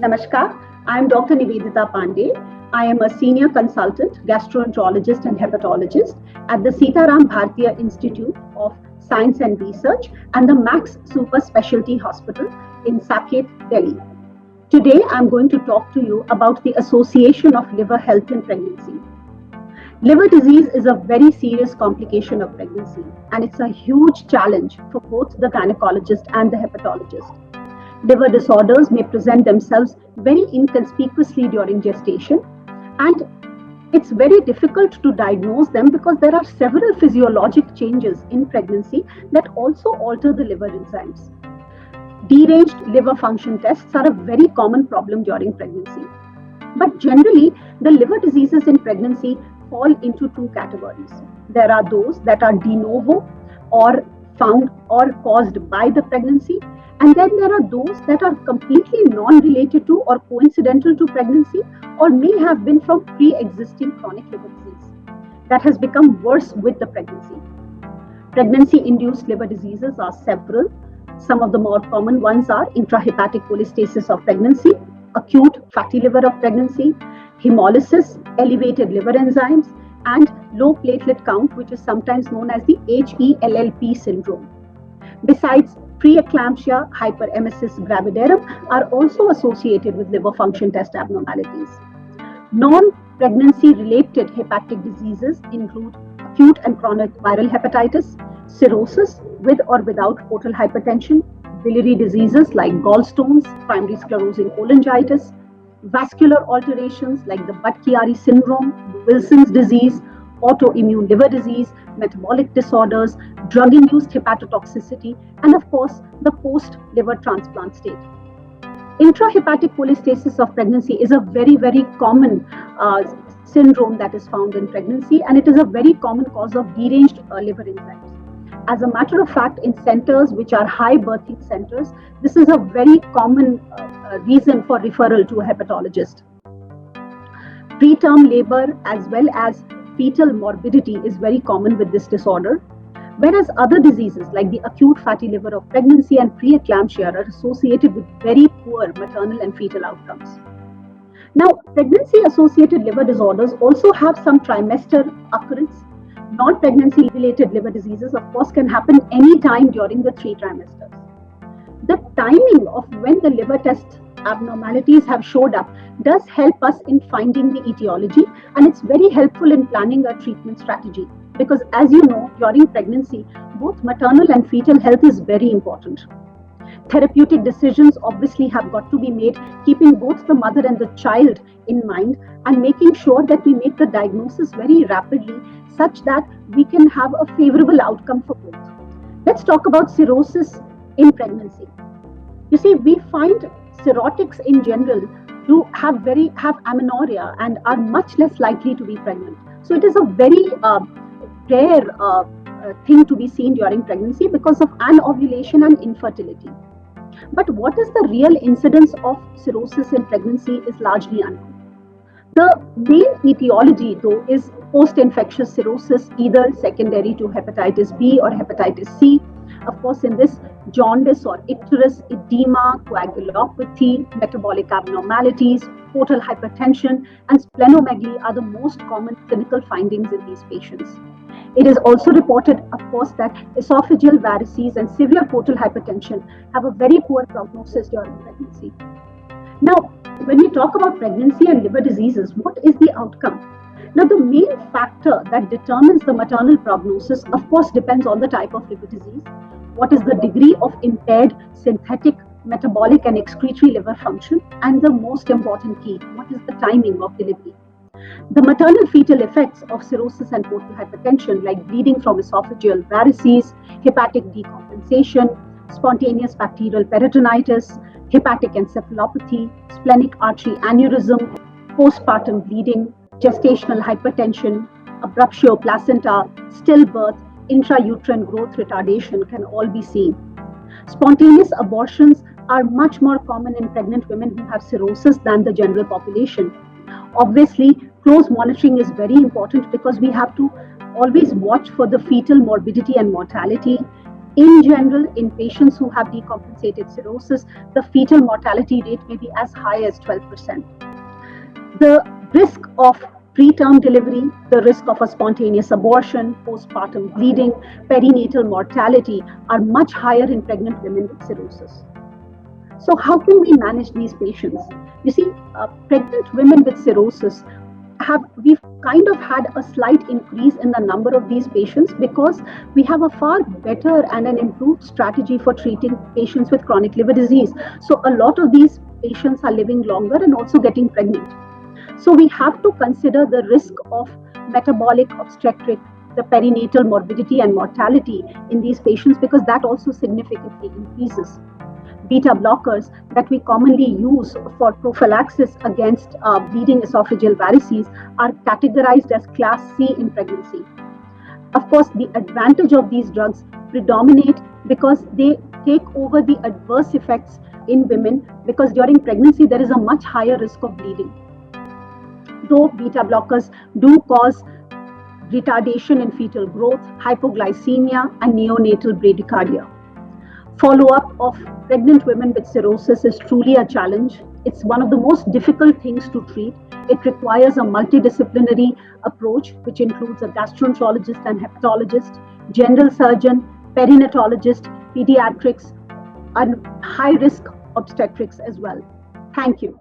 Namaskar, I am Dr. Nivedita Pandey. I am a senior consultant, gastroenterologist and hepatologist at the Sitaram Bhartiya Institute of Science and Research and the Max Super Specialty Hospital in Saket, Delhi. Today, I am going to talk to you about the association of liver health in pregnancy. Liver disease is a very serious complication of pregnancy, and it's a huge challenge for both the gynecologist and the hepatologist. Liver disorders may present themselves very inconspicuously during gestation, and it's very difficult to diagnose them because there are several physiologic changes in pregnancy that also alter the liver enzymes. Deranged liver function tests are a very common problem during pregnancy. But generally, the liver diseases in pregnancy fall into two categories. There are those that are de novo or found or caused by the pregnancy, and then there are those that are completely non-related to or coincidental to pregnancy or may have been from pre-existing chronic liver disease that has become worse with the pregnancy. Pregnancy-induced liver diseases are several. Some of the more common ones are intrahepatic cholestasis of pregnancy, acute fatty liver of pregnancy, hemolysis, elevated liver enzymes, and low platelet count, which is sometimes known as the HELLP syndrome. Besides, preeclampsia, hyperemesis gravidarum are also associated with liver function test abnormalities. Non-pregnancy related hepatic diseases include acute and chronic viral hepatitis, cirrhosis with or without portal hypertension, biliary diseases like gallstones, primary sclerosing cholangitis, vascular alterations like the Budd-Chiari syndrome, Wilson's disease, autoimmune liver disease, metabolic disorders, drug-induced hepatotoxicity, and of course, the post-liver transplant state. Intrahepatic cholestasis of pregnancy is a very, very common syndrome that is found in pregnancy, and it is a very common cause of deranged liver enzymes. As a matter of fact, in centers which are high birthing centers, this is a very common reason for referral to a hepatologist. Preterm labor as well as fetal morbidity is very common with this disorder, whereas other diseases like the acute fatty liver of pregnancy and preeclampsia are associated with very poor maternal and fetal outcomes. Now, pregnancy-associated liver disorders also have some trimester occurrence. Non-pregnancy related liver diseases, of course, can happen any time during the 3 trimesters. The timing of when the liver test abnormalities have showed up does help us in finding the etiology, and it's very helpful in planning a treatment strategy because, as you know, during pregnancy, both maternal and fetal health is very important. Therapeutic decisions obviously have got to be made keeping both the mother and the child in mind and making sure that we make the diagnosis very rapidly such that we can have a favorable outcome for both. Let's talk about cirrhosis in pregnancy. You see, we find cirrhotics in general do have amenorrhea and are much less likely to be pregnant. So it is a very rare thing to be seen during pregnancy because of anovulation and infertility. But what is the real incidence of cirrhosis in pregnancy is largely unknown. The main etiology, though, is post-infectious cirrhosis, either secondary to hepatitis B or hepatitis C. Of course, in this, jaundice or icterus, edema, coagulopathy, metabolic abnormalities, portal hypertension, and splenomegaly are the most common clinical findings in these patients. It is also reported, of course, that esophageal varices and severe portal hypertension have a very poor prognosis during pregnancy. Now, when we talk about pregnancy and liver diseases, what is the outcome? Now, the main factor that determines the maternal prognosis, of course, depends on the type of liver disease. What is the degree of impaired synthetic, metabolic, and excretory liver function? And the most important key, what is the timing of delivery? The maternal fetal effects of cirrhosis and portal hypertension, like bleeding from esophageal varices, hepatic decompensation, spontaneous bacterial peritonitis, hepatic encephalopathy, splenic artery aneurysm, postpartum bleeding, gestational hypertension, abruptio placenta, stillbirth, intrauterine growth retardation can all be seen. Spontaneous abortions are much more common in pregnant women who have cirrhosis than the general population. Obviously, close monitoring is very important because we have to always watch for the fetal morbidity and mortality. In general, in patients who have decompensated cirrhosis, the fetal mortality rate may be as high as 12%. The risk of preterm delivery, the risk of a spontaneous abortion, postpartum bleeding, perinatal mortality are much higher in pregnant women with cirrhosis. So, how can we manage these patients? You see, pregnant women with cirrhosis we've kind of had a slight increase in the number of these patients because we have a far better and an improved strategy for treating patients with chronic liver disease. So, a lot of these patients are living longer and also getting pregnant. So we have to consider the risk of metabolic obstetric, the perinatal morbidity and mortality in these patients because that also significantly increases. Beta blockers that we commonly use for prophylaxis against bleeding esophageal varices are categorized as class C in pregnancy. Of course, the advantage of these drugs predominate because they take over the adverse effects in women because during pregnancy there is a much higher risk of bleeding. Though beta blockers do cause retardation in fetal growth, hypoglycemia, and neonatal bradycardia. Follow-up of pregnant women with cirrhosis is truly a challenge. It's one of the most difficult things to treat. It requires a multidisciplinary approach, which includes a gastroenterologist and hepatologist, general surgeon, perinatologist, pediatrics, and high-risk obstetrics as well. Thank you.